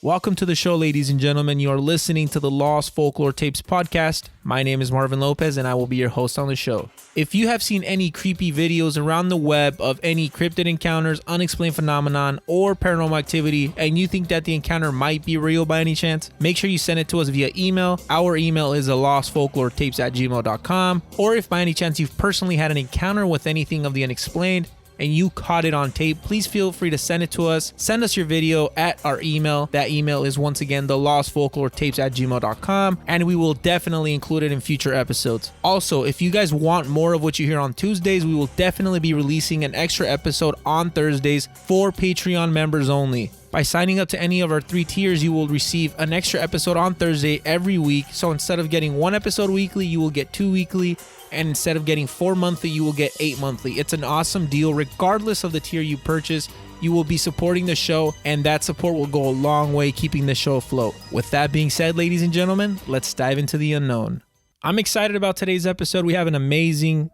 Welcome to the show, ladies and gentlemen. You are listening to the Lost Folklore Tapes Podcast. My name is Marvin Lopez, and I will be your host on the show. If you have seen any creepy videos around the web of any cryptid encounters, unexplained phenomenon, or paranormal activity, and you think that the encounter might be real by any chance, make sure you send it to us via email. Our email is lostfolkloretapes@gmail.com. Or if by any chance you've personally had an encounter with anything of the unexplained, and you caught it on tape, please feel free to send it to us. Send us your video at our email. That email is once again the lostfolkloretapes@gmail.com, and we will definitely include it in future episodes. Also, if you guys want more of what you hear on Tuesdays, we will definitely be releasing an extra episode on Thursdays for Patreon members only. By signing up to any of our 3 tiers, you will receive an extra episode on Thursday every week. So instead of getting 1 episode weekly, you will get 2 weekly. And instead of getting 4 monthly, you will get 8 monthly. It's an awesome deal. Regardless of the tier you purchase, you will be supporting the show, and that support will go a long way keeping the show afloat. With that being said, ladies and gentlemen, let's dive into the unknown. I'm excited about today's episode. We have an amazing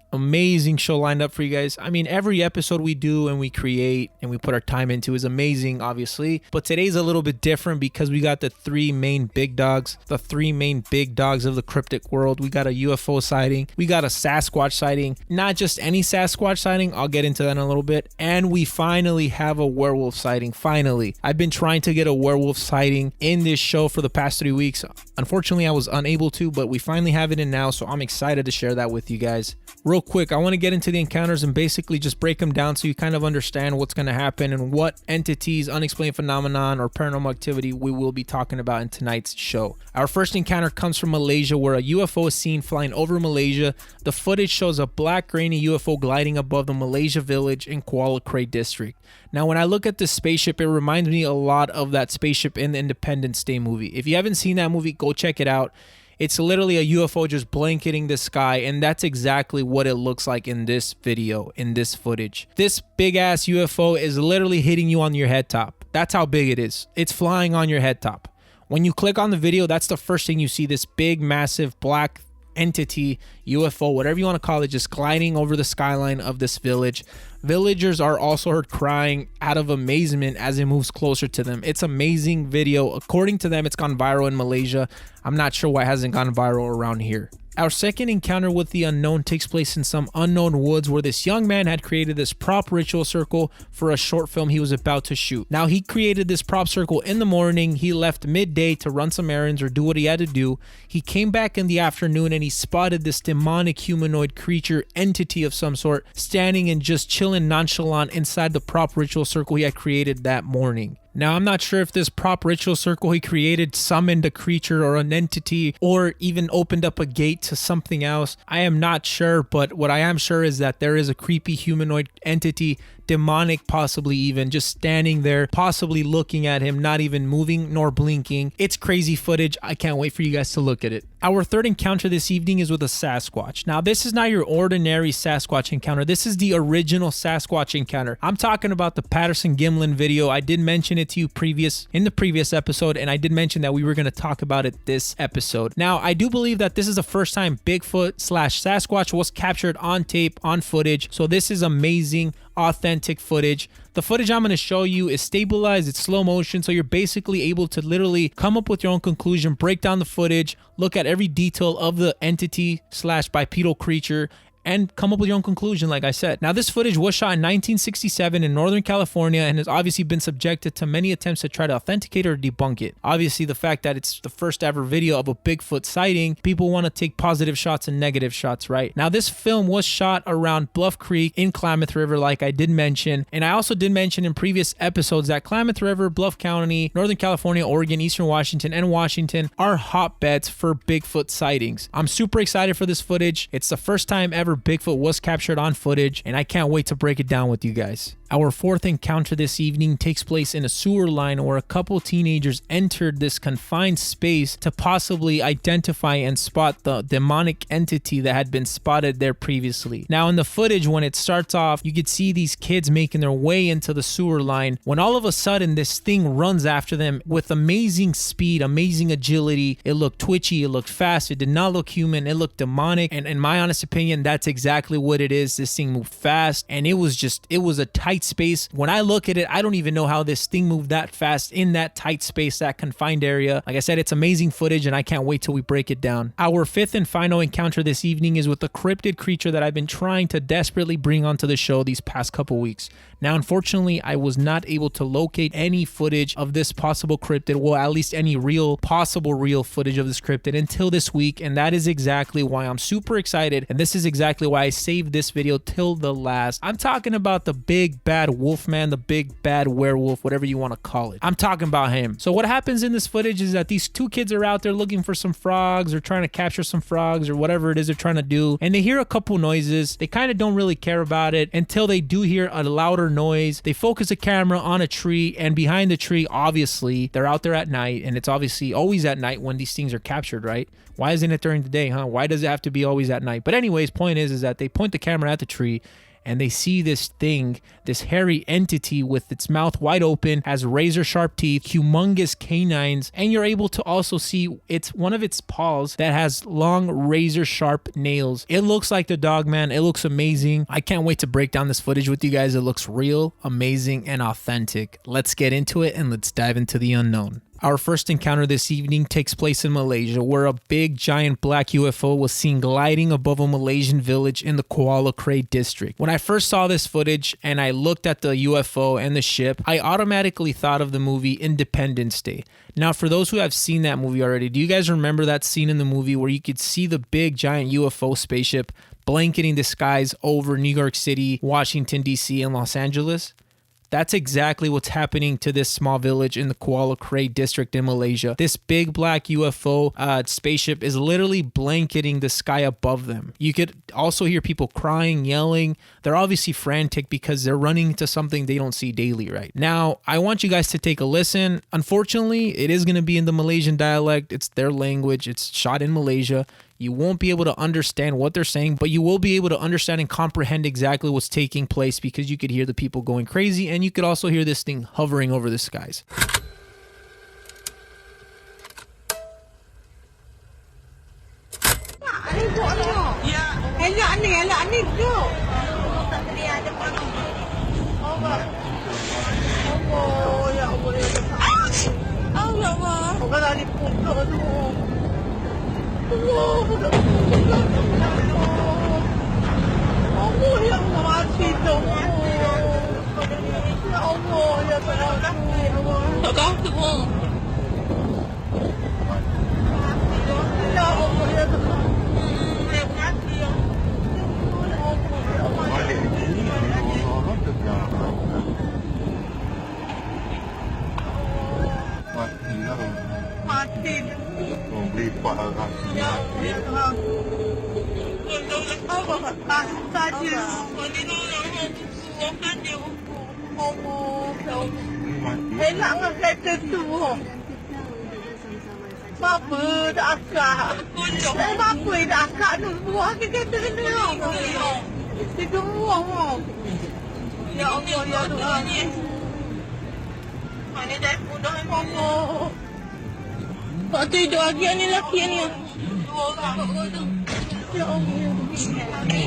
show lined up for you guys. I mean, every episode we do and we create and we put our time into is amazing, obviously. But today's a little bit different because we got the 3 main big dogs, the 3 main big dogs of the cryptic world. We got a UFO sighting. We got a Sasquatch sighting. Not just any Sasquatch sighting. I'll get into that in a little bit. And we finally have a werewolf sighting. Finally. I've been trying to get a werewolf sighting in this show for the past 3 weeks. Unfortunately, I was unable to, but we finally have it in now, so I'm excited to share that with you guys. Real quick, I want to get into the encounters and basically just break them down so you kind of understand what's going to happen and what entities, unexplained phenomenon, or paranormal activity we will be talking about in tonight's show. Our first encounter comes from Malaysia, where a UFO is seen flying over Malaysia. The footage shows a black grainy UFO gliding above the Malaysia village in Kuala Krai district. Now, when I look at this spaceship, it reminds me a lot of that spaceship in the Independence Day movie. If you haven't seen that movie, go check it out. It's literally a UFO just blanketing the sky, and that's exactly what it looks like in this video, in this footage. This big ass UFO is literally hitting you on your head top. That's how big it is. It's flying on your head top. When you click on the video, that's the first thing you see, this big, massive black entity, UFO, whatever you want to call it, just gliding over the skyline of this village. Villagers are also heard crying out of amazement as it moves closer to them. It's amazing video. According to them, it's gone viral in Malaysia. I'm not sure why it hasn't gone viral around here. Our second encounter with the unknown takes place in some unknown woods where this young man had created this prop ritual circle for a short film he was about to shoot. Now, he created this prop circle in the morning. He left midday to run some errands or do what he had to do. He came back in the afternoon and he spotted this demonic humanoid creature, entity of some sort, standing and just chilling nonchalant inside the prop ritual circle he had created that morning. Now, I'm not sure if this prop ritual circle he created summoned a creature or an entity or even opened up a gate to something else. I am not sure, but what I am sure is that there is a creepy humanoid entity, demonic possibly even, just standing there, possibly looking at him, not even moving nor blinking. It's crazy footage. I can't wait for you guys to look at it. Our third encounter this evening is with a Sasquatch. Now, this is not your ordinary Sasquatch encounter. This is the original Sasquatch encounter. I'm talking about the Patterson-Gimlin video. I did mention it to you in the previous episode, and I did mention that we were going to talk about it this episode. Now, I do believe that this is the first time Bigfoot/Sasquatch was captured on tape, on footage. So this is amazing, authentic footage. The footage I'm going to show you is stabilized, it's slow motion, so you're basically able to literally come up with your own conclusion, break down the footage, look at every detail of the entity/bipedal creature, and come up with your own conclusion, like I said. Now, this footage was shot in 1967 in Northern California and has obviously been subjected to many attempts to try to authenticate or debunk it. Obviously, the fact that it's the first ever video of a Bigfoot sighting, people want to take positive shots and negative shots, right? Now, this film was shot around Bluff Creek in Klamath River, like I did mention. And I also did mention in previous episodes that Klamath River, Bluff County, Northern California, Oregon, Eastern Washington, and Washington are hotbeds for Bigfoot sightings. I'm super excited for this footage. It's the first time ever Bigfoot was captured on footage, and I can't wait to break it down with you guys. Our fourth encounter this evening takes place in a sewer line where a couple teenagers entered this confined space to possibly identify and spot the demonic entity that had been spotted there previously. Now, in the footage, when it starts off, you could see these kids making their way into the sewer line when all of a sudden this thing runs after them with amazing speed, amazing agility. It looked twitchy, it looked fast, it did not look human, it looked demonic, and in my honest opinion, that's exactly what it is. This thing moved fast, and it was a tight tight space. When I look at it, I don't even know how this thing moved that fast in that tight space, that confined area. Like I said, it's amazing footage and I can't wait till we break it down. Our fifth and final encounter this evening is with a cryptid creature that I've been trying to desperately bring onto the show these past couple weeks. Now, unfortunately, I was not able to locate any footage of this possible cryptid, well, at least any possible real footage of this cryptid until this week, and that is exactly why I'm super excited, and this is exactly why I saved this video till the last. I'm talking about the big bad wolf man, the big bad werewolf, whatever you want to call it. I'm talking about him. So what happens in this footage is that these two kids are out there looking for some frogs or trying to capture some frogs or whatever it is they're trying to do, and they hear a couple noises. They kind of don't really care about it until they do hear a louder noise. They focus a camera on a tree, and behind the tree, obviously, they're out there at night, and it's obviously always at night when these things are captured, right? Why isn't it during the day, huh? Why does it have to be always at night? But anyways, point is that they point the camera at the tree, and they see this thing, this hairy entity with its mouth wide open, has razor sharp teeth, humongous canines, and you're able to also see one of its paws that has long razor sharp nails. It looks like the dog, man. It looks amazing. I can't wait to break down this footage with you guys. It looks real, amazing, and authentic. Let's get into it and let's dive into the unknown. Our first encounter this evening takes place in Malaysia, where a big giant black UFO was seen gliding above a Malaysian village in the Kuala Krai district. When I first saw this footage and I looked at the UFO and the ship, I automatically thought of the movie Independence Day. Now, for those who have seen that movie already, do you guys remember that scene in the movie where you could see the big giant UFO spaceship blanketing the skies over New York City, Washington, D.C., and Los Angeles? That's exactly what's happening to this small village in the Kuala Krai district in Malaysia. This big black UFO spaceship is literally blanketing the sky above them. You could also hear people crying, yelling. They're obviously frantic because they're running into something they don't see daily right now. I want you guys to take a listen. Unfortunately, it is going to be in the Malaysian dialect. It's their language. It's shot in Malaysia. You won't be able to understand what they're saying, but you will be able to understand and comprehend exactly what's taking place because you could hear the people going crazy, and you could also hear this thing hovering over the skies. Tidur lagi ni laki ni. Ya Allah.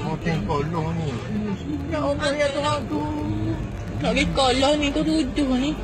Hotel kolong ni. Ya Allah ya Tuhan tu. Lagi kolong ni tu duduk ni.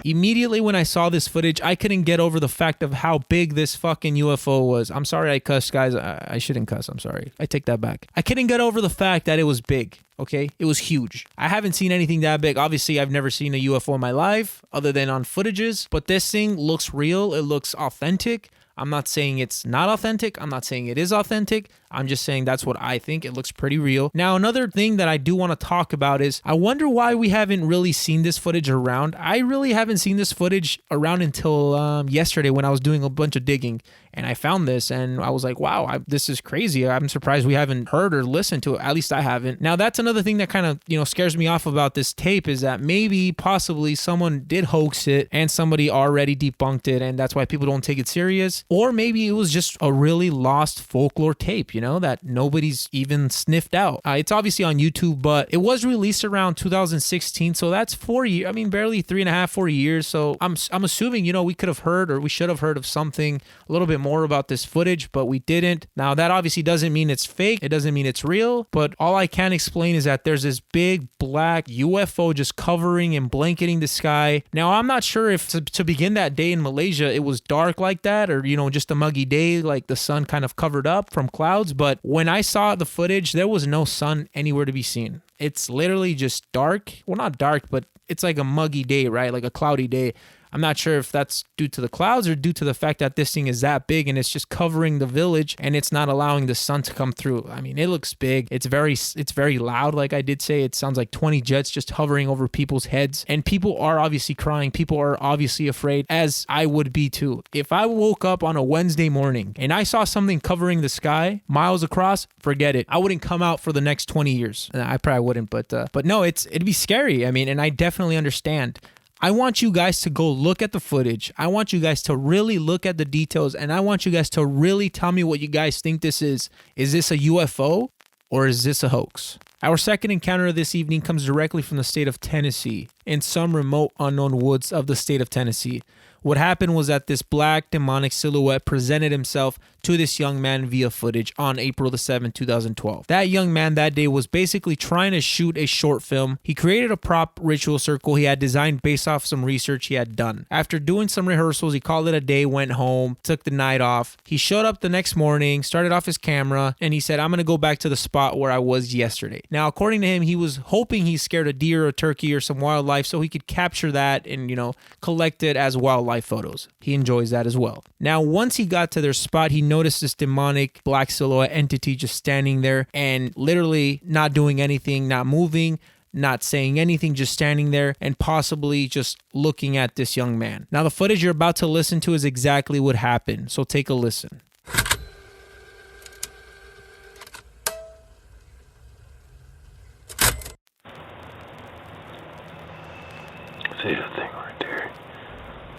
Immediately when I saw this footage, I couldn't get over the fact of how big this fucking UFO was. I'm sorry I cussed, guys. I shouldn't cuss. I'm sorry. I take that back. I couldn't get over the fact that it was big. Okay, it was huge. I haven't seen anything that big. Obviously, I've never seen a UFO in my life other than on footages, but this thing looks real. It looks authentic. I'm not saying it's not authentic. I'm not saying it is authentic. I'm just saying that's what I think. It looks pretty real. Now, another thing that I do want to talk about is I wonder why we haven't really seen this footage around. I really haven't seen this footage around until yesterday when I was doing a bunch of digging and I found this and I was like, wow, this is crazy. I'm surprised we haven't heard or listened to it. At least I haven't. Now, that's another thing that kind of, scares me off about this tape is that maybe possibly someone did hoax it and somebody already debunked it and that's why people don't take it serious. Or maybe it was just a really lost folklore tape, you know, that nobody's even sniffed out. It's obviously on YouTube, but it was released around 2016. So that's 4 years. I mean, barely 3.5, 4 years. So I'm assuming, you know, we could have heard, or we should have heard of something a little bit more about this footage, but we didn't. Now that obviously doesn't mean it's fake. It doesn't mean it's real, but all I can explain is that there's this big black UFO just covering and blanketing the sky. Now I'm not sure if to begin that day in Malaysia, it was dark like that, or, you know, just a muggy day, like the sun kind of covered up from clouds. But when I saw the footage, there was no sun anywhere to be seen. It's literally just dark. Well, not dark, but it's like a muggy day, right? Like a cloudy day. I'm not sure if that's due to the clouds or due to the fact that this thing is that big and it's just covering the village and it's not allowing the sun to come through. I mean, it looks big. It's very loud. Like I did say, it sounds like 20 jets just hovering over people's heads, and people are obviously crying. People are obviously afraid, as I would be too. If I woke up on a Wednesday morning and I saw something covering the sky miles across, forget it. I wouldn't come out for the next 20 years. I probably wouldn't, but no, it'd be scary. I mean, and I definitely understand. I want you guys to go look at the footage. I want you guys to really look at the details, and I want you guys to really tell me what you guys think this is. Is this a UFO or is this a hoax? Our second encounter this evening comes directly from the state of Tennessee, in some remote unknown woods of the state of Tennessee. What happened was that this black demonic silhouette presented himself to this young man via footage on April the 7th, 2012. That young man that day was basically trying to shoot a short film. He created a prop ritual circle he had designed based off some research he had done. After doing some rehearsals, he called it a day, went home, took the night off. He showed up the next morning, started off his camera, and he said, I'm going to go back to the spot where I was yesterday. Now, according to him, he was hoping he scared a deer or a turkey or some wildlife so he could capture that and, you know, collect it as wildlife photos. He enjoys that as well. Now, once he got to their spot, he noticed this demonic black silhouette entity just standing there and literally not doing anything, not moving, not saying anything, just standing there and possibly just looking at this young man. Now, the footage you're about to listen to is exactly what happened, so take a listen. See the thing right there?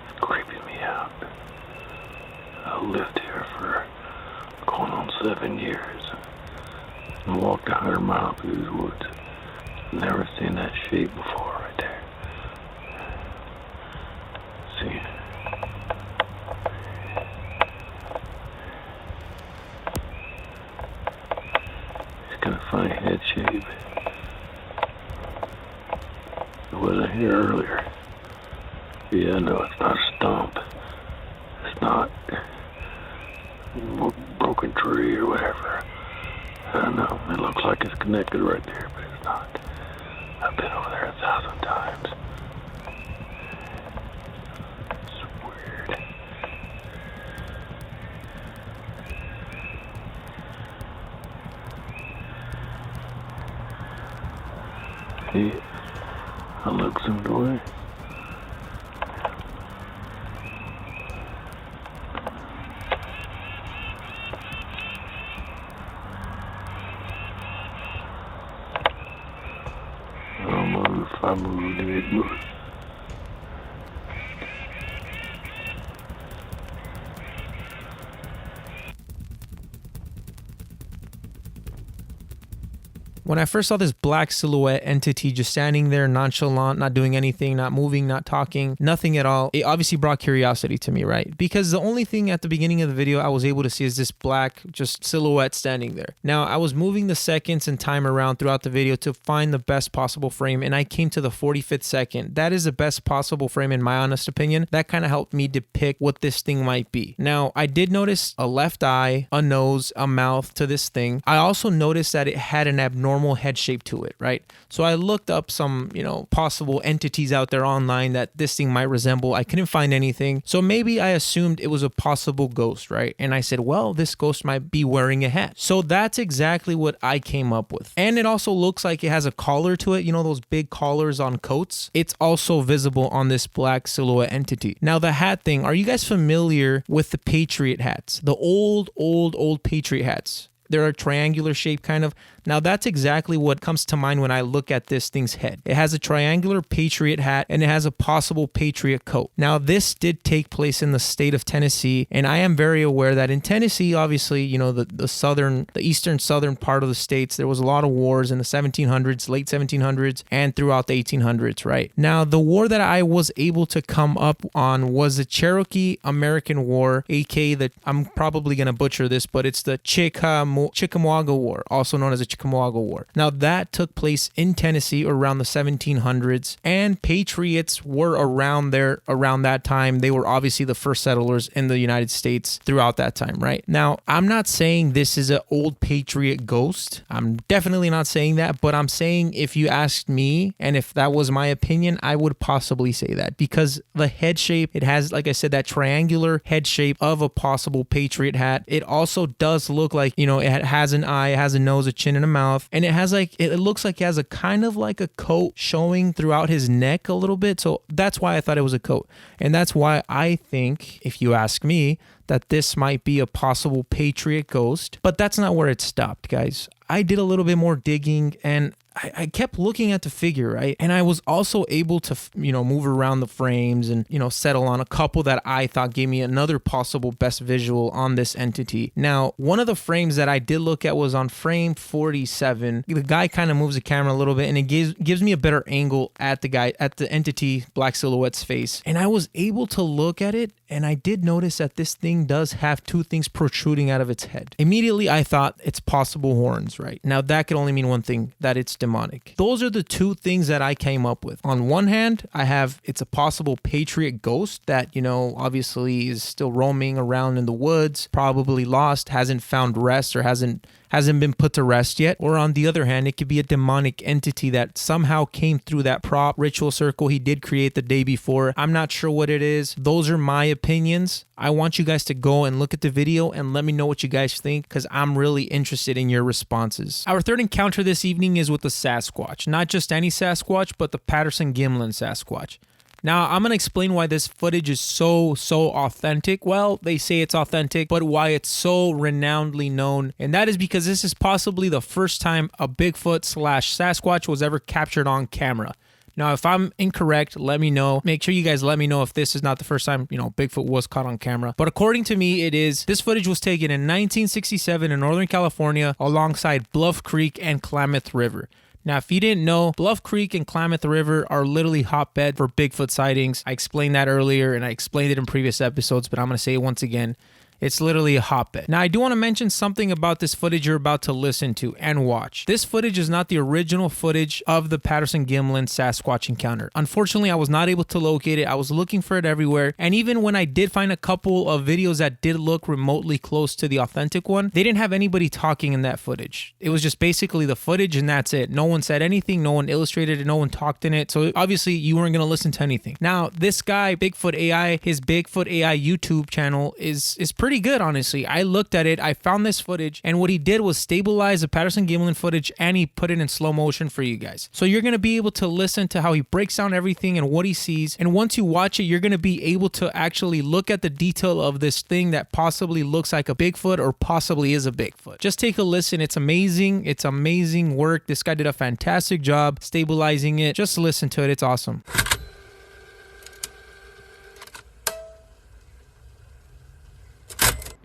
It's creeping me out. I lived here for going on 7 years and walked 100 miles through these woods. Never seen that shape before right there. See? It's kind of funny head shape. It wasn't here earlier. Yeah, no, it's not a stump. It's not a broken tree or whatever. I don't know. It looks like it's connected right there, but it's not. I've been over there 1,000 times. It's weird. Hey, I look some way. If I move, then it moves. When I first saw this black silhouette entity just standing there nonchalant, not doing anything, not moving, not talking, nothing at all, it obviously brought curiosity to me, right? Because the only thing at the beginning of the video I was able to see is this black just silhouette standing there. Now, I was moving the seconds and time around throughout the video to find the best possible frame, and I came to the 45th second. That is the best possible frame in my honest opinion. That kind of helped me depict what this thing might be. Now, I did notice a left eye, a nose, a mouth to this thing. I also noticed that it had an abnormal head shape to it, right? So I looked up some, possible entities out there online that this thing might resemble. I couldn't find anything. So maybe I assumed it was a possible ghost, right? And I said, well, this ghost might be wearing a hat. So that's exactly what I came up with. And it also looks like it has a collar to it. You know, those big collars on coats? It's also visible on this black silhouette entity. Now, the hat thing, are you guys familiar with the Patriot hats? The old Patriot hats. They're a triangular shape kind of. Now that's exactly what comes to mind when I look at this thing's head. It has a triangular Patriot hat and it has a possible Patriot coat. Now this did take place in the state of Tennessee, and I am very aware that in Tennessee, obviously, you know, the eastern southern part of the states, there was a lot of wars in the 1700s, late 1700s, and throughout the 1800s, right? Now the war that I was able to come up on was the Cherokee American War, aka I'm probably gonna butcher this, but it's the Chickamauga War, also known as the Chickamauga War. Now that took place in Tennessee around the 1700s, and Patriots were around that time. They were obviously the first settlers in the United States throughout that time, right? Now, I'm not saying this is an old Patriot ghost. I'm definitely not saying that, but I'm saying if you asked me, and if that was my opinion, I would possibly say that, because the head shape, it has, like I said, that triangular head shape of a possible Patriot hat. It also does look like, you know, it has an eye, it has a nose, a chin, and a mouth, and it has like, it looks like it has a kind of like a coat showing throughout his neck a little bit. So that's why I thought it was a coat. And that's why I think, if you ask me, that this might be a possible Patriot ghost. But that's not where it stopped, guys. I did a little bit more digging, and I kept looking at the figure, right? And I was also able to, you know, move around the frames and, you know, settle on a couple that I thought gave me another possible best visual on this entity. Now, one of the frames that I did look at was on frame 47. The guy kind of moves the camera a little bit, and it gives me a better angle at the entity, Black Silhouette's face. And I was able to look at it, and I did notice that this thing does have two things protruding out of its head. Immediately, I thought it's possible horns, right? Now, that could only mean one thing, that it's demonic. Those are the two things that I came up with. On one hand, it's a possible Patriot ghost that, you know, obviously is still roaming around in the woods, probably lost, hasn't found rest, or hasn't been put to rest yet. Or on the other hand, it could be a demonic entity that somehow came through that prop ritual circle he did create the day before. I'm not sure what it is. Those are my opinions. I want you guys to go and look at the video and let me know what you guys think, because I'm really interested in your responses. Our third encounter this evening is with the Sasquatch. Not just any Sasquatch, but the Patterson-Gimlin Sasquatch. Now, I'm going to explain why this footage is so authentic. Well, they say it's authentic, but why it's so renownedly known. And that is because this is possibly the first time a Bigfoot / Sasquatch was ever captured on camera. Now, if I'm incorrect, let me know. Make sure you guys let me know if this is not the first time, you know, Bigfoot was caught on camera. But according to me, it is. This footage was taken in 1967 in Northern California alongside Bluff Creek and Klamath River. Now, if you didn't know, Bluff Creek and Klamath River are literally hotbed for Bigfoot sightings. I explained that earlier, and I explained it in previous episodes, but I'm going to say it once again. It's literally a hotbed. Now, I do want to mention something about this footage you're about to listen to and watch. This footage is not the original footage of the Patterson-Gimlin Sasquatch encounter. Unfortunately, I was not able to locate it. I was looking for it everywhere. And even when I did find a couple of videos that did look remotely close to the authentic one, they didn't have anybody talking in that footage. It was just basically the footage and that's it. No one said anything. No one illustrated it. No one talked in it. So obviously you weren't going to listen to anything. Now, this guy, Bigfoot AI, his Bigfoot AI YouTube channel is pretty good, honestly. I looked at it, I found this footage, and what he did was stabilize the Patterson-Gimlin footage, and he put it in slow motion for you guys. So you're going to be able to listen to how he breaks down everything and what he sees, and once you watch it, you're going to be able to actually look at the detail of this thing that possibly looks like a Bigfoot or possibly is a Bigfoot. Just take a listen. It's amazing. It's amazing work. This guy did a fantastic job stabilizing it. Just listen to it. It's awesome.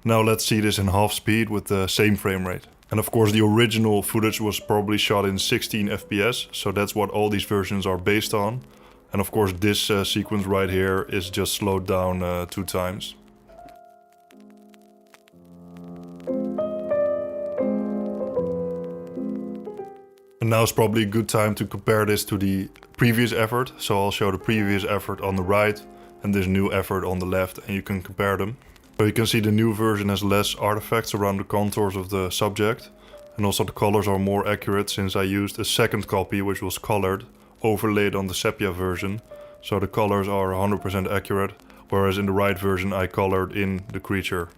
Now let's see this in half speed with the same frame rate. And of course the original footage was probably shot in 16 FPS, so that's what all these versions are based on. And of course this sequence right here is just slowed down 2 times. And now is probably a good time to compare this to the previous effort. So I'll show the previous effort on the right and this new effort on the left, and you can compare them. So you can see the new version has less artifacts around the contours of the subject, and also the colors are more accurate since I used a second copy which was colored, overlaid on the sepia version, so the colors are 100% accurate, whereas in the right version I colored in the creature.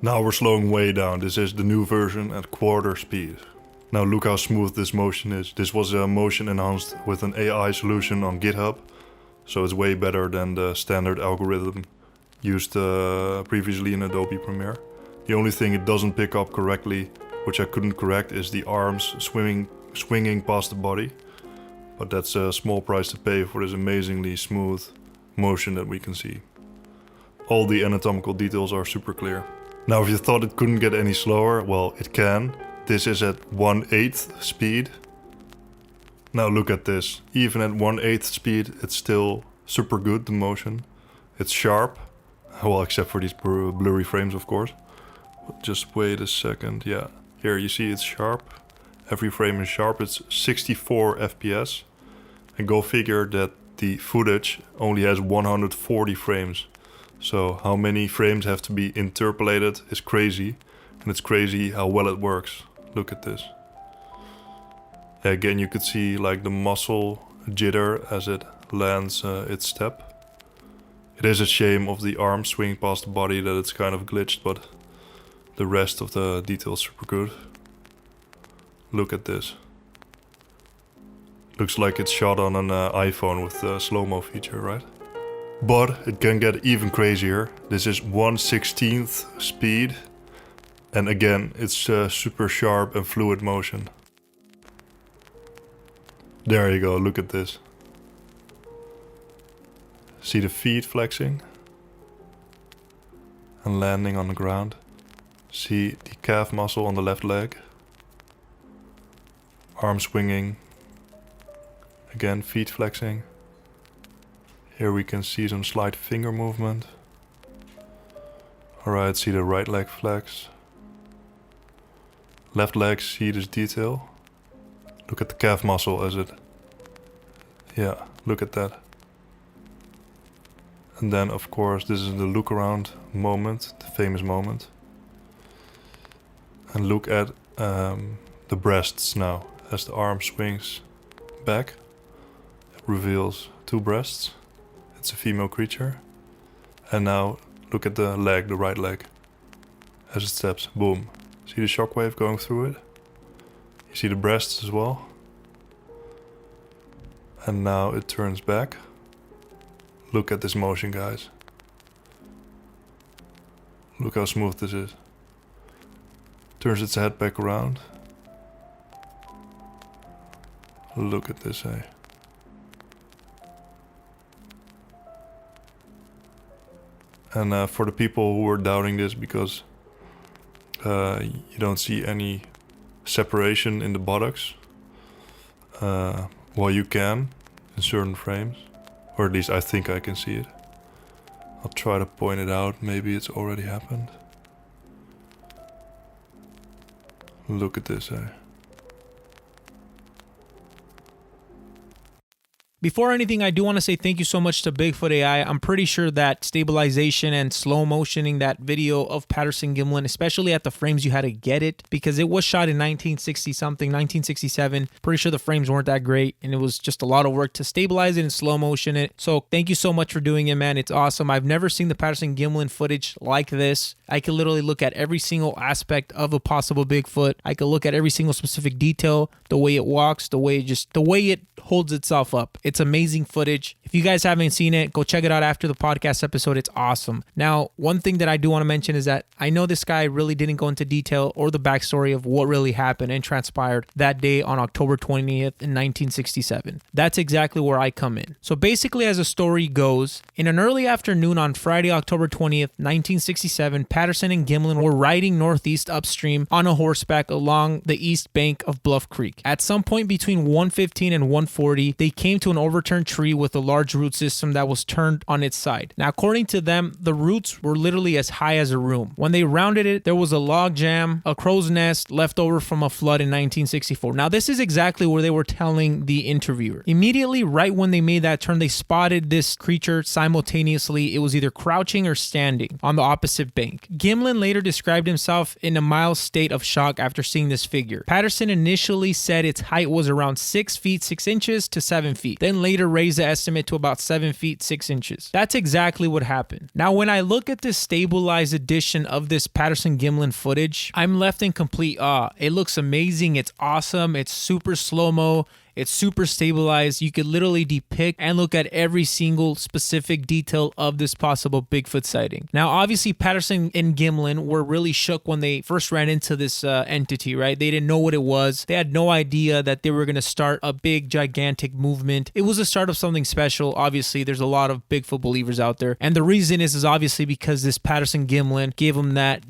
Now we're slowing way down. This is the new version at quarter speed. Now look how smooth this motion is. This was motion enhanced with an AI solution on GitHub, so it's way better than the standard algorithm used previously in Adobe Premiere. The only thing it doesn't pick up correctly which I couldn't correct, is the arms swinging past the body. But that's a small price to pay for this amazingly smooth motion that we can see. All the anatomical details are super clear. Now, if you thought it couldn't get any slower, well, it can. This is at 1/8 speed. Now look at this. Even at 1/8 speed, it's still super good, the motion. It's sharp. Well, except for these blurry frames, of course. Just wait a second. Yeah, here you see it's sharp. Every frame is sharp. It's 64 FPS. And go figure that the footage only has 140 frames. So how many frames have to be interpolated is crazy. And it's crazy how well it works. Look at this. Again, you could see like the muscle jitter as it lands its step. It is a shame of the arm swinging past the body that it's kind of glitched, but the rest of the details super good. Look at this. Looks like it's shot on an iPhone with the slow-mo feature, right? But it can get even crazier. This is 1/16th speed. And again, it's super sharp and fluid motion. There you go, look at this. See the feet flexing and landing on the ground. See the calf muscle on the left leg. Arm swinging. Again, feet flexing. Here we can see some slight finger movement. Alright, see the right leg flex. Left leg, see this detail. Look at the calf muscle as it... Yeah, look at that. And then, of course, this is the look around moment, the famous moment. And look at the breasts now. As the arm swings back, it reveals two breasts. It's a female creature. And now look at the leg, the right leg. As it steps, boom. See the shockwave going through it? You see the breasts as well. And now it turns back. Look at this motion, guys. Look how smooth this is. Turns its head back around. Look at this, eh? And for the people who were doubting this because you don't see any separation in the buttocks, well, you can in certain frames, or at least I think I can see it. I'll try to point it out. Maybe it's already happened. Look at this, eh? Before anything, I do want to say thank you so much to Bigfoot AI. I'm pretty sure that stabilization and slow motioning that video of Patterson-Gimlin, especially at the frames, you had to get it because it was shot in 1960 something, 1967. Pretty sure the frames weren't that great and it was just a lot of work to stabilize it and slow motion it. So thank you so much for doing it, man. It's awesome. I've never seen the Patterson-Gimlin footage like this. I can literally look at every single aspect of a possible Bigfoot. I can look at every single specific detail, the way it walks, the way it holds itself up. It's amazing footage. If you guys haven't seen it, go check it out after the podcast episode. It's awesome. Now, one thing that I do want to mention is that I know this guy really didn't go into detail or the backstory of what really happened and transpired that day on October 20th in 1967. That's exactly where I come in. So basically, as the story goes, in an early afternoon on Friday, October 20th, 1967, Patterson and Gimlin were riding northeast upstream on a horseback along the east bank of Bluff Creek. At some point between 1:15 and 1:40, they came to an overturned tree with a large root system that was turned on its side. Now, according to them, the roots were literally as high as a room. When they rounded it, there was a log jam, a crow's nest left over from a flood in 1964. Now, this is exactly where they were telling the interviewer. Immediately, right when they made that turn, they spotted this creature simultaneously. It was either crouching or standing on the opposite bank. Gimlin later described himself in a mild state of shock after seeing this figure. Patterson initially said its height was around 6 feet 6 inches to 7 feet, then later raised the estimate to about 7 feet 6 inches. That's exactly what happened. Now, when I look at this stabilized edition of this Patterson-Gimlin footage, I'm left in complete awe. It looks amazing. It's awesome. It's super slow-mo. It's super stabilized. You could literally depict and look at every single specific detail of this possible Bigfoot sighting. Now, obviously, Patterson and Gimlin were really shook when they first ran into this entity, right? They didn't know what it was. They had no idea that they were going to start a big, gigantic movement. It was the start of something special. Obviously, there's a lot of Bigfoot believers out there. And the reason is obviously because this Patterson-Gimlin gave them that,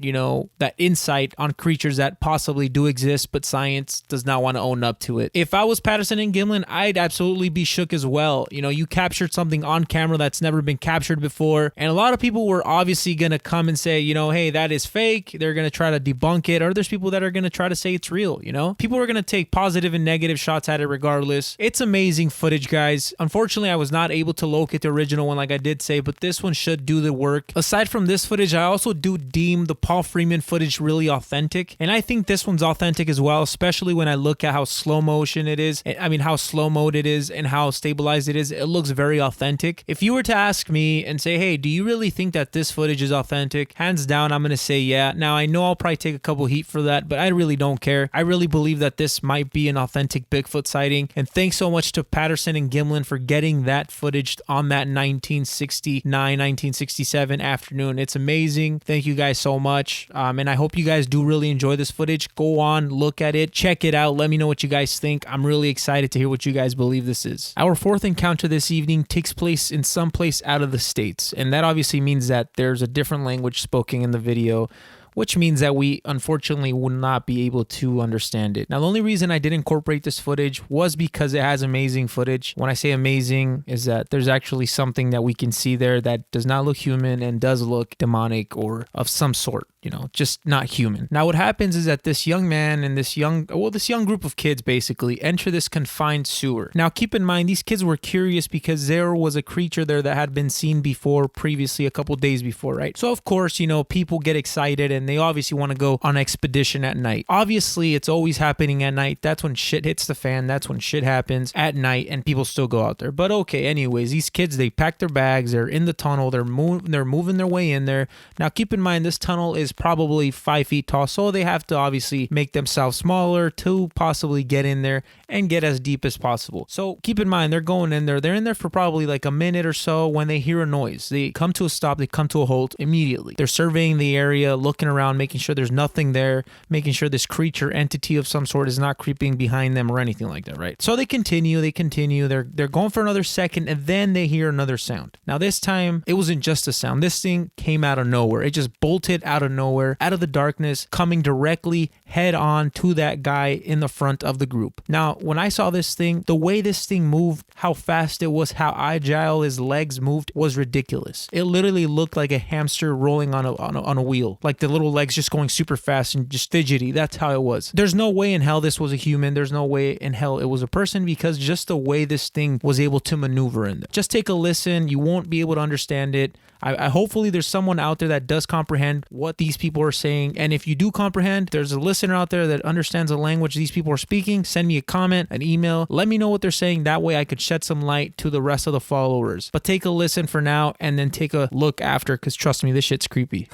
that insight on creatures that possibly do exist, but science does not want to own up to it. If I was Patterson and Gimlin, I'd absolutely be shook as well. You captured something on camera that's never been captured before. And a lot of people were obviously going to come and say, hey, that is fake. They're going to try to debunk it. Or there's people that are going to try to say it's real, People are going to take positive and negative shots at it regardless. It's amazing footage, guys. Unfortunately, I was not able to locate the original one, like I did say, but this one should do the work. Aside from this footage, I also do deem the Paul Freeman footage really authentic. And I think this one's authentic as well, especially when I look at how slow motion it is. How slow mode it is and how stabilized it is. It looks very authentic. If you were to ask me and say, hey, do you really think that this footage is authentic? Hands down, I'm going to say yeah. Now, I know I'll probably take a couple heat for that, but I really don't care. I really believe that this might be an authentic Bigfoot sighting. And thanks so much to Patterson and Gimlin for getting that footage on that 1969, 1967 afternoon. It's amazing. Thank you guys so much. And I hope you guys do really enjoy this footage. Go on, look at it, check it out. Let me know what you guys think. I'm really excited to hear what you guys believe this is. Our fourth encounter this evening takes place in some place out of the States. And that obviously means that there's a different language spoken in the video, which means that we unfortunately will not be able to understand it. Now, the only reason I did incorporate this footage was because it has amazing footage. When I say amazing, is that there's actually something that we can see there that does not look human and does look demonic or of some sort. Just not human. Now, what happens is that this young man and this young group of kids basically enter this confined sewer. Now, keep in mind, these kids were curious because there was a creature there that had been seen previously, a couple days before, right? So, of course, people get excited and they obviously want to go on an expedition at night. Obviously, it's always happening at night. That's when shit hits the fan. That's when shit happens at night and people still go out there. But okay, anyways, these kids, they pack their bags. They're in the tunnel. They're moving their way in there. Now, keep in mind, this tunnel is probably 5 feet tall, so they have to obviously make themselves smaller to possibly get in there and get as deep as possible. So keep in mind, they're going in there. They're in there for probably like a minute or so when they hear a noise. They come to a stop. They come to a halt immediately. They're surveying the area, looking around, making sure there's nothing there, making sure this creature, entity of some sort is not creeping behind them or anything like that, right? So they continue. They're going for another second, and then they hear another sound. Now, this time, it wasn't just a sound. This thing came out of nowhere. It just bolted out of nowhere, out of the darkness, coming directly head on to that guy in the front of the group. Now, when I saw this thing, the way this thing moved, how fast it was, how agile his legs moved was ridiculous. It literally looked like a hamster rolling on a wheel, like the little legs just going super fast and just fidgety. That's how it was. There's no way in hell this was a human. There's no way in hell it was a person, because just the way this thing was able to maneuver in there. Just take a listen. You won't be able to understand it. I hopefully there's someone out there that does comprehend what these people are saying. And if you do comprehend, there's a listener out there that understands the language these people are speaking, send me a comment, an email. Let me know what they're saying. That way I could shed some light to the rest of the followers. But take a listen for now and then take a look after, because trust me, this shit's creepy.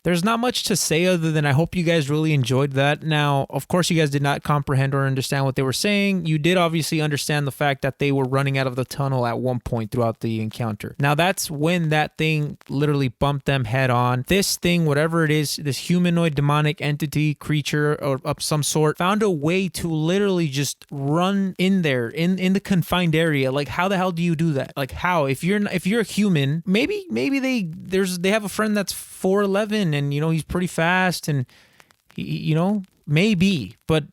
there's not much to say other than I hope you guys really enjoyed that. Now, of course, you guys did not comprehend or understand what they were saying. You did obviously understand the fact that they were running out of the tunnel at one point throughout the encounter. Now, that's when that thing literally bumped them head on. This thing, whatever it is, this humanoid demonic entity, creature or of some sort, found a way to literally just run in there in the confined area. Like, how the hell do you do that? Like, how? If you're a human, maybe they have a friend that's 4'11" and he's pretty fast and maybe, but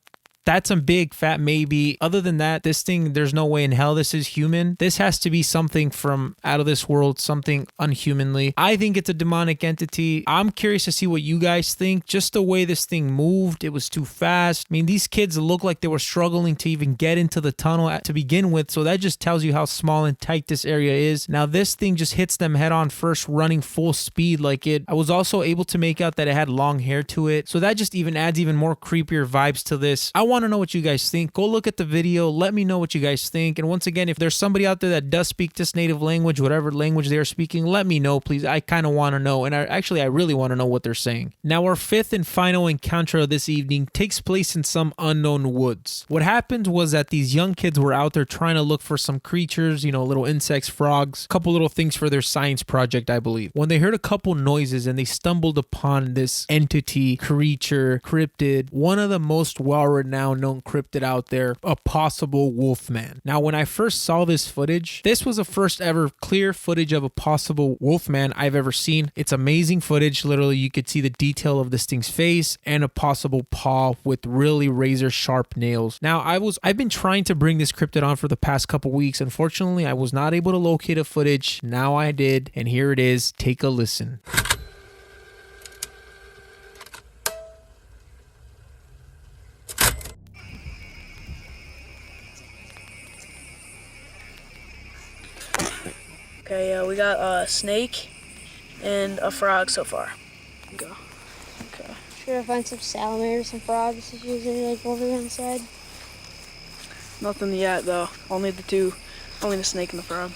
that's a big fat maybe. Other than that, this thing, there's no way in hell this is human. This has to be something from out of this world, something unhumanly. I think it's a demonic entity. I'm curious to see what you guys think. Just the way this thing moved, it was too fast. I mean, these kids look like they were struggling to even get into the tunnel to begin with, so that just tells you how small and tight this area is. Now, this thing just hits them head on first, running full speed like it. I was also able to make out that it had long hair to it, so that just even adds even more creepier vibes to this. I want to know what you guys think. Go look at the video. Let me know what you guys think. And once again, if there's somebody out there that does speak this native language, whatever language they are speaking, let me know, please. I kind of want to know. And I really want to know what they're saying. Now, our fifth and final encounter of this evening takes place in some unknown woods. What happened was that these young kids were out there trying to look for some creatures, little insects, frogs, a couple little things for their science project, I believe. When they heard a couple noises and they stumbled upon this entity, creature, cryptid, one of the most well-renowned known cryptid out there, a possible wolfman. Now, when I first saw this footage, this was the first ever clear footage of a possible wolfman I've ever seen. It's amazing footage. Literally, you could see the detail of this thing's face and a possible paw with really razor sharp nails. Now, I've been trying to bring this cryptid on for the past couple weeks. Unfortunately, I was not able to locate a footage. Now I did, and here it is. Take a listen. Okay, we got a snake and a frog so far. Go. Okay. Sure, find some salamanders, some frogs, usually over on the side. Nothing yet though. Only the snake and the frog.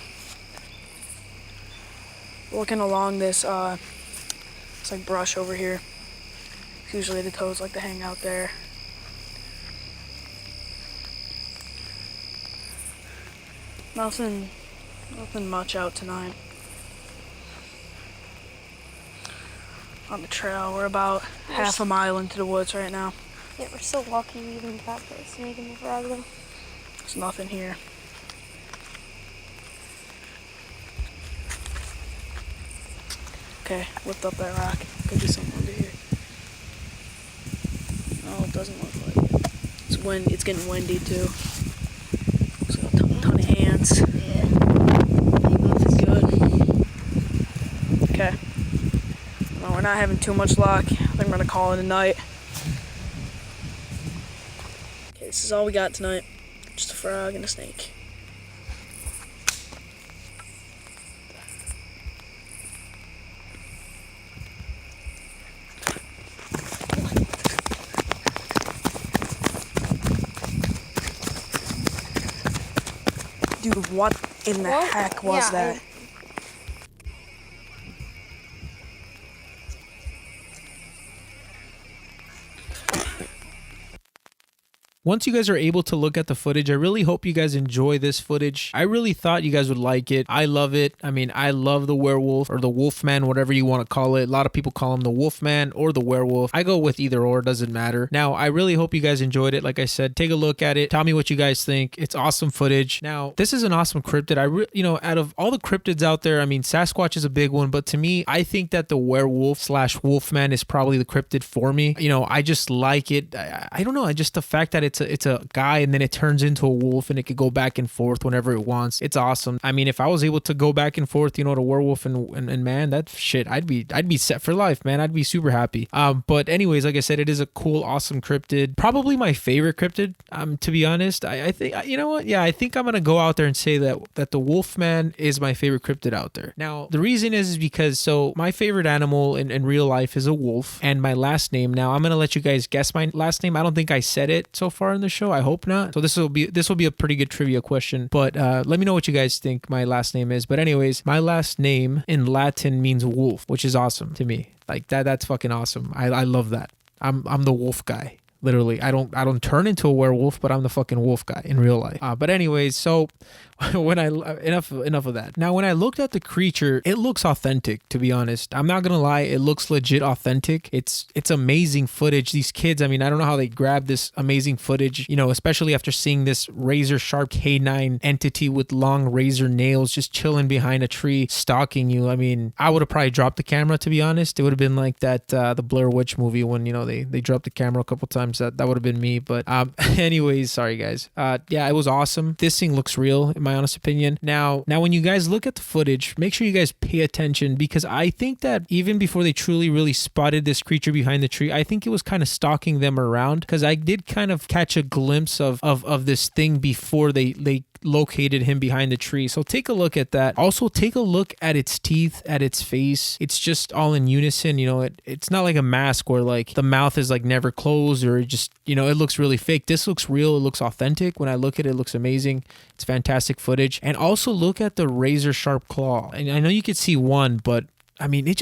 Looking along this, it's like brush over here. Usually the toads like to hang out there. Nothing much out tonight. On the trail, we're about half a mile into the woods right now. Yeah, we're so lucky we even got the snake and the frog though. There's nothing here. Okay, lift up that rock. Could be something under here. No, it doesn't look like it. It's getting windy too. So a ton of ants. Yeah. Good. Okay. Well, we're not having too much luck. I think we're gonna call it a night. Okay, this is all we got tonight. Just a frog and a snake. Dude, what in the heck was that? Once you guys are able to look at the footage, I really hope you guys enjoy this footage. I really thought you guys would like it. I love it. I mean, I love the werewolf or the wolfman, whatever you want to call it. A lot of people call him the wolfman or the werewolf. I go with either or, doesn't matter. Now, I really hope you guys enjoyed it. Like I said, take a look at it. Tell me what you guys think. It's awesome footage. Now, this is an awesome cryptid. Out of all the cryptids out there, I mean, Sasquatch is a big one, but to me, I think that the werewolf/wolfman is probably the cryptid for me. I just like it. I don't know. Just the fact that it's a guy and then it turns into a wolf and it could go back and forth whenever it wants. It's awesome. I mean, if I was able to go back and forth, to werewolf and man, that shit, I'd be set for life, man. I'd be super happy. But anyways, like I said, it is a cool, awesome cryptid. Probably my favorite cryptid. To be honest, I think, you know what? Yeah, I think I'm gonna go out there and say that the wolfman is my favorite cryptid out there. Now, the reason is because my favorite animal in real life is a wolf, and my last name. Now, I'm gonna let you guys guess my last name. I don't think I said it so far. far in the show. I hope not. So this will be a pretty good trivia question. But let me know what you guys think my last name is. But anyways, my last name in Latin means wolf, which is awesome to me. Like that's fucking awesome. I love that. I'm the wolf guy. Literally, I don't turn into a werewolf, but I'm the fucking wolf guy in real life. But anyways, so when enough of that. Now, when I looked at the creature, it looks authentic, to be honest. I'm not gonna lie, it looks legit authentic. It's amazing footage. These kids, I mean, I don't know how they grabbed this amazing footage, especially after seeing this razor sharp canine entity with long razor nails just chilling behind a tree, stalking you. I mean, I would have probably dropped the camera, to be honest. It would have been like that the Blair Witch movie when they dropped the camera a couple times. That would have been me. But anyways, sorry guys. Yeah, it was awesome. This thing looks real, in my honest opinion. Now when you guys look at the footage, make sure you guys pay attention, because I think that even before they truly really spotted this creature behind the tree, I think it was kind of stalking them around, because I did kind of catch a glimpse of this thing before they located him behind the tree. So take a look at that. Also take a look at its teeth, at its face. It's just all in unison. It's not like a mask where like the mouth is like never closed, or just it looks really fake. This looks real. It looks authentic. When I look at it, it looks amazing. It's fantastic footage. And also look at the razor sharp claw. And I know you could see one, but I mean, it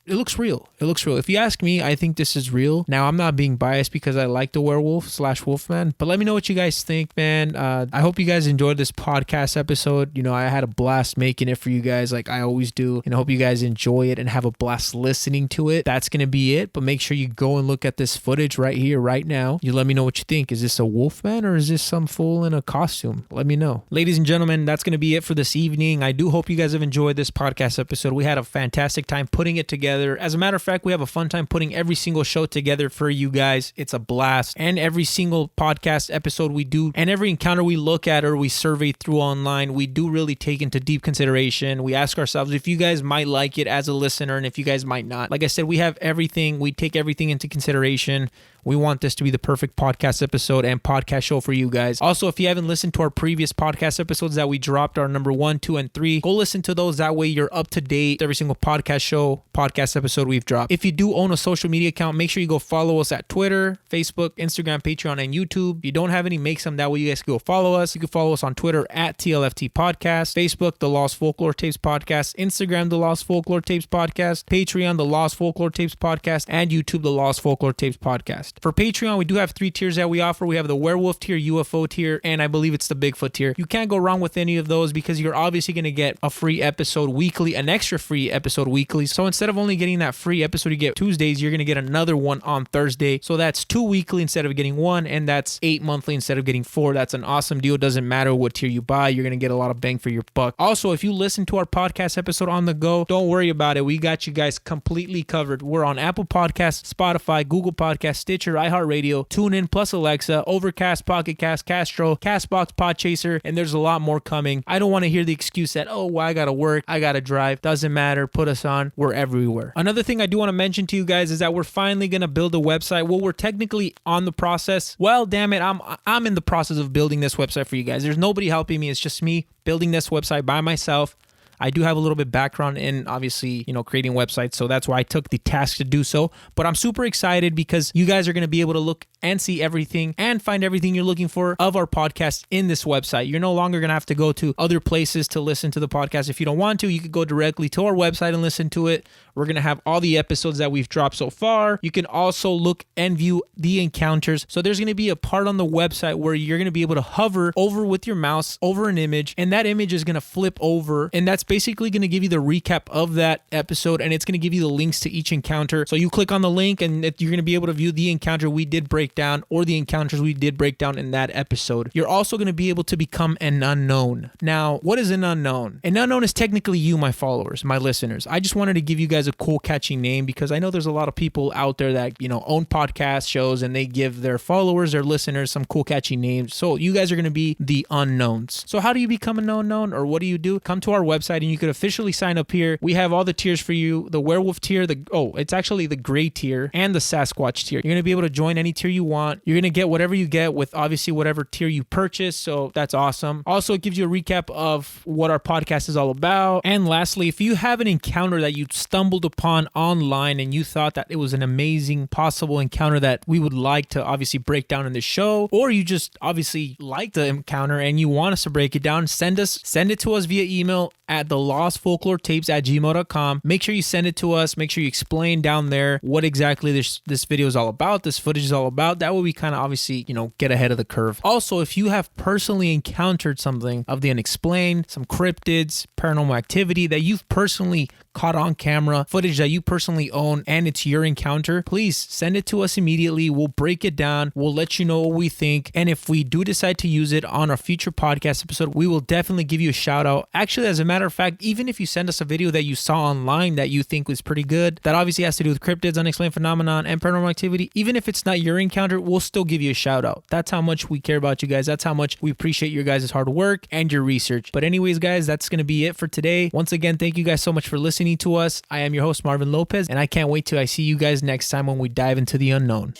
looks real. It looks real. If you ask me, I think this is real. Now, I'm not being biased because I like the werewolf/wolfman, but let me know what you guys think, man. I hope you guys enjoyed this podcast episode. I had a blast making it for you guys like I always do, and I hope you guys enjoy it and have a blast listening to it. That's going to be it, but make sure you go and look at this footage right here, right now. You let me know what you think. Is this a wolfman or is this some fool in a costume? Let me know. Ladies and gentlemen, that's going to be it for this evening. I do hope you guys have enjoyed this podcast episode. We had a fantastic time putting it together. As a matter of fact, we have a fun time putting every single show together for you guys. It's a blast. And every single podcast episode we do, and every encounter we look at or we survey through online, we do really take into deep consideration. We ask ourselves if you guys might like it as a listener and if you guys might not. Like I said, we have everything. We take everything into consideration. We want this to be the perfect podcast episode and podcast show for you guys. Also, if you haven't listened to our previous podcast episodes that we dropped, our number 1, 2, and 3, go listen to those. That way you're up to date. Every single podcast show, podcast episode we've dropped. If you do own a social media account, make sure you go follow us at Twitter, Facebook, Instagram, Patreon, and YouTube. If you don't have any, make some. That way you guys can go follow us. You can follow us on Twitter at TLFT Podcast, Facebook, The Lost Folklore Tapes Podcast, Instagram, The Lost Folklore Tapes Podcast, Patreon, The Lost Folklore Tapes Podcast, and YouTube, The Lost Folklore Tapes Podcast. For Patreon, we do have 3 tiers that we offer. We have the werewolf tier, UFO tier, and I believe it's the Bigfoot tier. You can't go wrong with any of those because you're obviously going to get a free episode weekly, an extra free episode weekly. So instead of only getting that free episode you get Tuesdays, you're going to get another one on Thursday. So that's 2 weekly instead of getting 1, and that's 8 monthly instead of getting 4. That's an awesome deal. Doesn't matter what tier you buy, you're going to get a lot of bang for your buck. Also, if you listen to our podcast episode on the go, don't worry about it. We got you guys completely covered. We're on Apple Podcasts, Spotify, Google Podcasts, Stitcher, iHeartRadio, TuneIn plus Alexa, Overcast, Pocket Cast, Castro, Castbox, Podchaser, and there's a lot more coming. I don't want to hear the excuse that, well, I gotta work, I gotta drive. Doesn't matter. Put us on. We're everywhere. Another thing I do want to mention to you guys is that we're finally gonna build a website. Well, we're technically on the process. Well, damn it, I'm in the process of building this website for you guys. There's nobody helping me. It's just me building this website by myself. I do have a little bit background in obviously, creating websites. So that's why I took the task to do so. But I'm super excited because you guys are going to be able to look and see everything and find everything you're looking for of our podcast in this website. You're no longer going to have to go to other places to listen to the podcast. If you don't want to, you could go directly to our website and listen to it. We're going to have all the episodes that we've dropped so far. You can also look and view the encounters. So there's going to be a part on the website where you're going to be able to hover over with your mouse over an image, and that image is going to flip over, and that's basically going to give you the recap of that episode, and it's going to give you the links to each encounter. So you click on the link and you're going to be able to view the encounter we did break down or the encounters we did break down in that episode. You're also going to be able to become an unknown. Now, what is an unknown? An unknown is technically you, my followers, my listeners. I just wanted to give you guys a cool, catchy name because I know there's a lot of people out there that, own podcast shows and they give their followers, their listeners some cool, catchy names. So you guys are going to be the unknowns. So how do you become an unknown, or what do you do? Come to our website website and you could officially sign up here. We have all the tiers for you. The werewolf tier, it's actually the gray tier and the Sasquatch tier. You're going to be able to join any tier you want. You're going to get whatever you get with obviously whatever tier you purchase. So that's awesome. Also, it gives you a recap of what our podcast is all about. And lastly, if you have an encounter that you stumbled upon online and you thought that it was an amazing possible encounter that we would like to obviously break down in the show, or you just obviously like the encounter and you want us to break it down, send it to us via email at thelostfolkloretapes@gmail.com. Make sure you send it to us. Make sure you explain down there what exactly this video is all about, this footage is all about. That way we kind of obviously, get ahead of the curve. Also, if you have personally encountered something of the unexplained, some cryptids, paranormal activity that you've personally caught on camera, footage that you personally own, and it's your encounter, please send it to us immediately. We'll break it down. We'll let you know what we think. And if we do decide to use it on our future podcast episode, we will definitely give you a shout out. Actually, as a matter of fact, even if you send us a video that you saw online that you think was pretty good, that obviously has to do with cryptids, unexplained phenomenon, and paranormal activity, even if it's not your encounter, we'll still give you a shout out. That's how much we care about you guys. That's how much we appreciate your guys' hard work and your research. But anyways, guys, that's going to be it for today. Once again, thank you guys so much for listening to us. I am your host, Marvin Lopez, and I can't wait till I see you guys next time when we dive into the unknown.